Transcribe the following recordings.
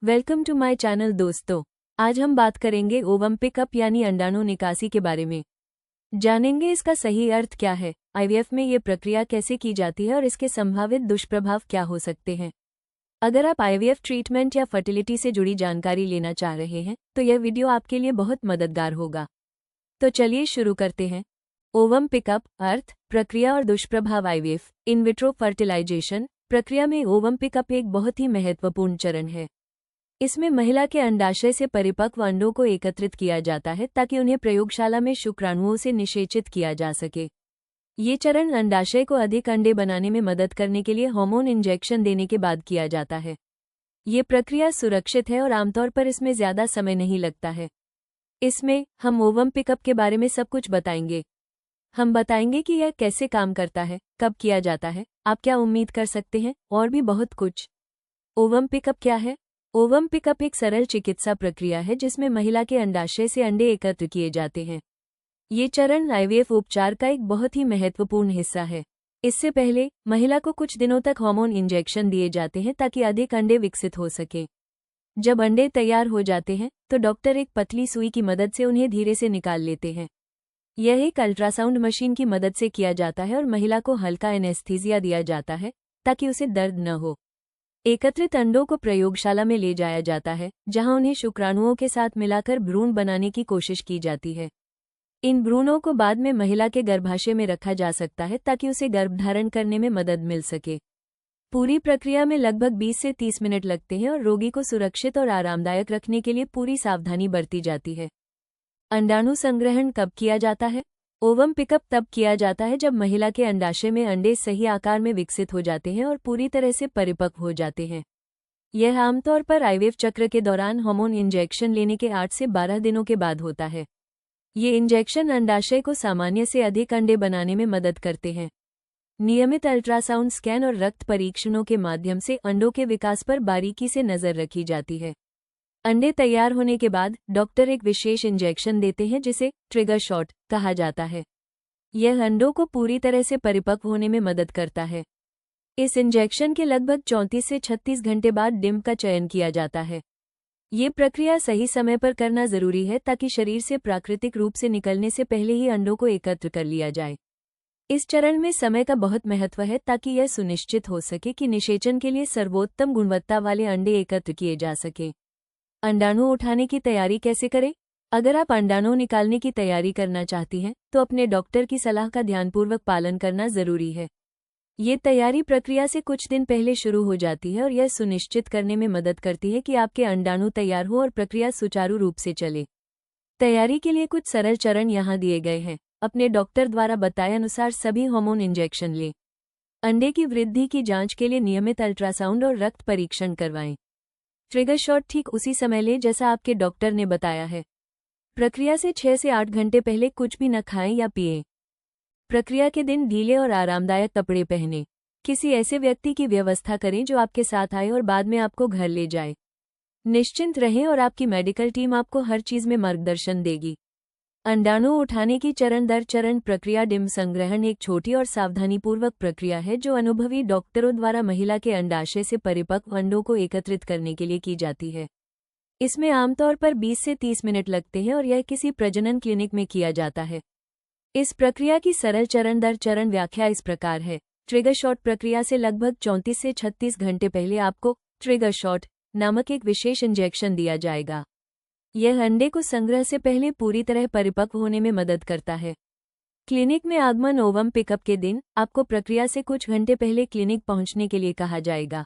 Welcome to my channel दोस्तों। आज हम बात करेंगे ओवम पिकअप यानी अंडाणु निकासी के बारे में। जानेंगे इसका सही अर्थ क्या है, आईवीएफ में ये प्रक्रिया कैसे की जाती है और इसके संभावित दुष्प्रभाव क्या हो सकते हैं। अगर आप आईवीएफ ट्रीटमेंट या फर्टिलिटी से जुड़ी जानकारी लेना चाह रहे हैं तो यह वीडियो आपके लिए बहुत मददगार होगा। तो चलिए शुरू करते हैं। ओवम पिकअप अर्थ, प्रक्रिया और दुष्प्रभाव। आईवीएफ इन विट्रो फर्टिलाइजेशन प्रक्रिया में ओवम पिकअप एक बहुत ही महत्वपूर्ण चरण है। इसमें महिला के अंडाशय से परिपक्व अंडों को एकत्रित किया जाता है ताकि उन्हें प्रयोगशाला में शुक्राणुओं से निषेचित किया जा सके। ये चरण अंडाशय को अधिक अंडे बनाने में मदद करने के लिए हार्मोन इंजेक्शन देने के बाद किया जाता है। ये प्रक्रिया सुरक्षित है और आमतौर पर इसमें ज्यादा समय नहीं लगता है। इसमें हम ओवम पिकअप के बारे में सब कुछ बताएंगे। हम बताएंगे कि यह कैसे काम करता है, कब किया जाता है, आप क्या उम्मीद कर सकते हैं और भी बहुत कुछ। ओवम पिकअप क्या है? ओवम पिकअप एक सरल चिकित्सा प्रक्रिया है जिसमें महिला के अंडाशय से अंडे एकत्र किए जाते हैं। ये चरण आईवीएफ उपचार का एक बहुत ही महत्वपूर्ण हिस्सा है। इससे पहले महिला को कुछ दिनों तक हार्मोन इंजेक्शन दिए जाते हैं ताकि अधिक अंडे विकसित हो सके। जब अंडे तैयार हो जाते हैं तो डॉक्टर एक पतली सुई की मदद से उन्हें धीरे से निकाल लेते हैं। यह एक अल्ट्रासाउंड मशीन की मदद से किया जाता है और महिला को हल्का एनेस्थीसिया दिया जाता है ताकि उसे दर्द न हो। एकत्रित अंडों को प्रयोगशाला में ले जाया जाता है जहां उन्हें शुक्राणुओं के साथ मिलाकर भ्रूण बनाने की कोशिश की जाती है। इन भ्रूणों को बाद में महिला के गर्भाशय में रखा जा सकता है ताकि उसे गर्भधारण करने में मदद मिल सके। पूरी प्रक्रिया में लगभग 20 से 30 मिनट लगते हैं और रोगी को सुरक्षित और आरामदायक रखने के लिए पूरी सावधानी बरती जाती है। अंडाणु संग्रहण कब किया जाता है? ओवम पिकअप तब किया जाता है जब महिला के अंडाशय में अंडे सही आकार में विकसित हो जाते हैं और पूरी तरह से परिपक्व हो जाते हैं। यह आमतौर पर आईवीएफ चक्र के दौरान हार्मोन इंजेक्शन लेने के 8 से 12 दिनों के बाद होता है। ये इंजेक्शन अंडाशय को सामान्य से अधिक अंडे बनाने में मदद करते हैं। नियमित अल्ट्रासाउंड स्कैन और रक्त परीक्षणों के माध्यम से अंडों के विकास पर बारीकी से नजर रखी जाती है। अंडे तैयार होने के बाद डॉक्टर एक विशेष इंजेक्शन देते हैं जिसे ट्रिगर शॉट कहा जाता है। यह अंडों को पूरी तरह से परिपक्व होने में मदद करता है। इस इंजेक्शन के लगभग 34 से 36 घंटे बाद डिम का चयन किया जाता है। ये प्रक्रिया सही समय पर करना जरूरी है ताकि शरीर से प्राकृतिक रूप से निकलने से पहले ही अंडों को एकत्र कर लिया जाए। इस चरण में समय का बहुत महत्व है ताकि यह सुनिश्चित हो सके कि निषेचन के लिए सर्वोत्तम गुणवत्ता वाले अंडे एकत्र किए जा सके। अंडाणु उठाने की तैयारी कैसे करें? अगर आप अंडाणु निकालने की तैयारी करना चाहती हैं तो अपने डॉक्टर की सलाह का ध्यानपूर्वक पालन करना जरूरी है। ये तैयारी प्रक्रिया से कुछ दिन पहले शुरू हो जाती है और यह सुनिश्चित करने में मदद करती है कि आपके अंडाणु तैयार हो और प्रक्रिया सुचारू रूप से चले। तैयारी के लिए कुछ सरल चरण यहाँ दिए गए हैं। अपने डॉक्टर द्वारा बताए अनुसार सभी हार्मोन इंजेक्शन लें। अंडे की वृद्धि की जांच के लिए नियमित अल्ट्रासाउंड और रक्त परीक्षण करवाएं। ट्रिगर शॉट ठीक उसी समय लें जैसा आपके डॉक्टर ने बताया है। प्रक्रिया से 6 से 8 घंटे पहले कुछ भी न खाएं या पिएं। प्रक्रिया के दिन ढीले और आरामदायक कपड़े पहनें। किसी ऐसे व्यक्ति की व्यवस्था करें जो आपके साथ आए और बाद में आपको घर ले जाए। निश्चिंत रहें और आपकी मेडिकल टीम आपको हर चीज में मार्गदर्शन देगी। अंडाणु उठाने की चरण दर चरण प्रक्रिया। डिम संग्रहण एक छोटी और सावधानीपूर्वक प्रक्रिया है जो अनुभवी डॉक्टरों द्वारा महिला के अंडाशय से परिपक्व अंडों को एकत्रित करने के लिए की जाती है। इसमें आमतौर पर 20 से 30 मिनट लगते हैं और यह किसी प्रजनन क्लिनिक में किया जाता है। इस प्रक्रिया की सरल चरण दर चरण व्याख्या इस प्रकार है। ट्रिगर शॉट प्रक्रिया से लगभग 34 से 36 घंटे पहले आपको ट्रिगर शॉट नामक एक विशेष इंजेक्शन दिया जाएगा। यह अंडे को संग्रह से पहले पूरी तरह परिपक्व होने में मदद करता है। क्लिनिक में आगमन। ओवम पिकअप के दिन आपको प्रक्रिया से कुछ घंटे पहले क्लिनिक पहुंचने के लिए कहा जाएगा।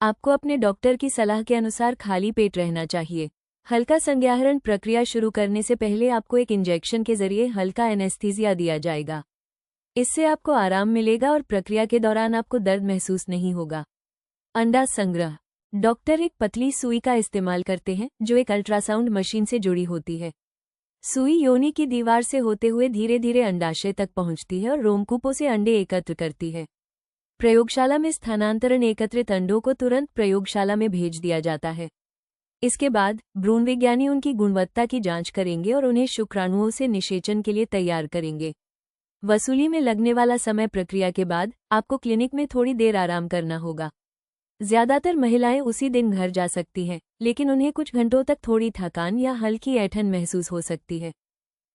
आपको अपने डॉक्टर की सलाह के अनुसार खाली पेट रहना चाहिए। हल्का संज्ञाहरण प्रक्रिया शुरू करने से पहले आपको एक इंजेक्शन के जरिए हल्का एनेस्थीसिया दिया जाएगा। इससे आपको आराम मिलेगा और प्रक्रिया के दौरान आपको दर्द महसूस नहीं होगा। अंडा संग्रह। डॉक्टर एक पतली सुई का इस्तेमाल करते हैं जो एक अल्ट्रासाउंड मशीन से जुड़ी होती है। सुई योनि की दीवार से होते हुए धीरे धीरे अंडाशय तक पहुंचती है और रोमकूपों से अंडे एकत्र करती है। प्रयोगशाला में स्थानांतरण। एकत्रित अंडों को तुरंत प्रयोगशाला में भेज दिया जाता है। इसके बाद भ्रूण विज्ञानी उनकी गुणवत्ता की जांच करेंगे और उन्हें शुक्राणुओं से निषेचन के लिए तैयार करेंगे। वसूली में लगने वाला समय। प्रक्रिया के बाद आपको क्लिनिक में थोड़ी देर आराम करना होगा। ज्यादातर महिलाएं उसी दिन घर जा सकती हैं, लेकिन उन्हें कुछ घंटों तक थोड़ी थकान या हल्की ऐंठन महसूस हो सकती है।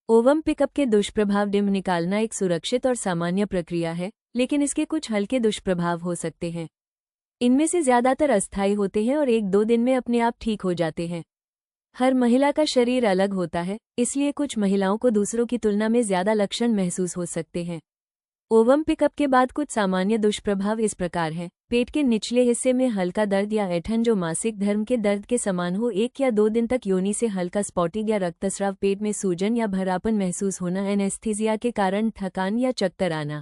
ओवम पिकअप के दुष्प्रभाव। डिम निकालना एक सुरक्षित और सामान्य प्रक्रिया है, लेकिन इसके कुछ हल्के दुष्प्रभाव हो सकते हैं। इनमें से ज्यादातर अस्थायी होते हैं और 1-2 दिन में अपने आप ठीक हो जाते हैं। हर महिला का शरीर अलग होता है, इसलिए कुछ महिलाओं को दूसरों की तुलना में ज्यादा लक्षण महसूस हो सकते हैं। ओवम पिकअप के बाद कुछ सामान्य दुष्प्रभाव इस प्रकार हैं। पेट के निचले हिस्से में हल्का दर्द या ऐंठन जो मासिक धर्म के दर्द के समान हो। 1 या 2 दिन तक योनि से हल्का स्पॉटिंग या रक्तस्राव। पेट में सूजन या भरापन महसूस होना। एनेस्थीसिया के कारण थकान या चक्कर आना।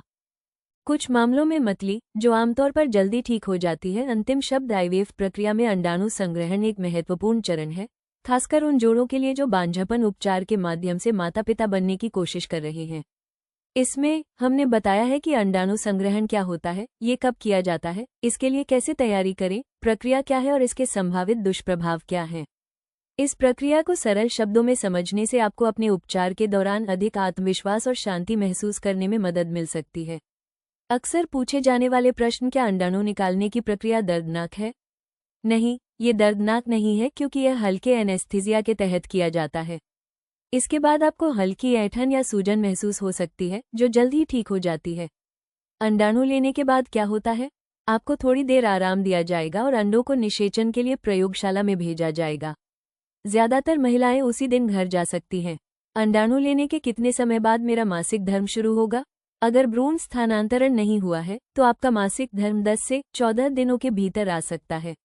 कुछ मामलों में मतली, जो आमतौर पर जल्दी ठीक हो जाती है। अंतिम शब्द। आईवीएफ प्रक्रिया में अंडाणु संग्रहण एक महत्वपूर्ण चरण है, खासकर उन जोड़ों के लिए जो बांझपन उपचार के माध्यम से माता पिता बनने की कोशिश कर रहे हैं। इसमें हमने बताया है कि अंडाणु संग्रहण क्या होता है, ये कब किया जाता है, इसके लिए कैसे तैयारी करें, प्रक्रिया क्या है और इसके संभावित दुष्प्रभाव क्या हैं। इस प्रक्रिया को सरल शब्दों में समझने से आपको अपने उपचार के दौरान अधिक आत्मविश्वास और शांति महसूस करने में मदद मिल सकती है। अक्सर पूछे जाने वाले प्रश्न। क्या अंडाणु निकालने की प्रक्रिया दर्दनाक है? नहीं, ये दर्दनाक नहीं है, क्योंकि यह हल्के एनेस्थीसिया के तहत किया जाता है। इसके बाद आपको हल्की ऐंठन या सूजन महसूस हो सकती है, जो जल्द ही ठीक हो जाती है। अंडाणु लेने के बाद क्या होता है? आपको थोड़ी देर आराम दिया जाएगा और अंडों को निषेचन के लिए प्रयोगशाला में भेजा जाएगा। ज्यादातर महिलाएं उसी दिन घर जा सकती हैं। अंडाणु लेने के कितने समय बाद मेरा मासिक धर्म शुरू होगा? अगर भ्रूण स्थानांतरण नहीं हुआ है, तो आपका मासिक धर्म 10 से 14 दिनों के भीतर आ सकता है।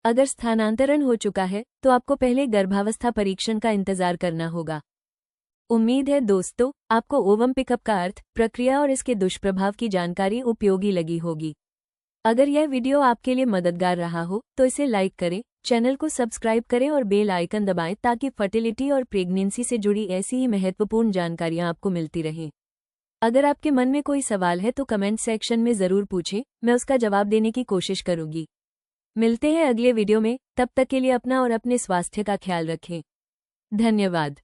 अगर स्थानांतरण हो चुका है, तो आपको पहले गर्भावस्था परीक्षण का इंतजार करना होगा। उम्मीद है दोस्तों, आपको ओवम पिकअप का अर्थ, प्रक्रिया और इसके दुष्प्रभाव की जानकारी उपयोगी लगी होगी। अगर यह वीडियो आपके लिए मददगार रहा हो, तो इसे लाइक करें, चैनल को सब्सक्राइब करें और बेल आइकन दबाएं ताकि फर्टिलिटी और प्रेगनेंसी से जुड़ी ऐसी ही महत्वपूर्ण जानकारियां आपको मिलती रहें। अगर आपके मन में कोई सवाल है तो कमेंट सेक्शन में ज़रूर पूछें, मैं उसका जवाब देने की कोशिश करूंगी। मिलते हैं अगले वीडियो में, तब तक के लिए अपना और अपने स्वास्थ्य का ख्याल रखें। धन्यवाद।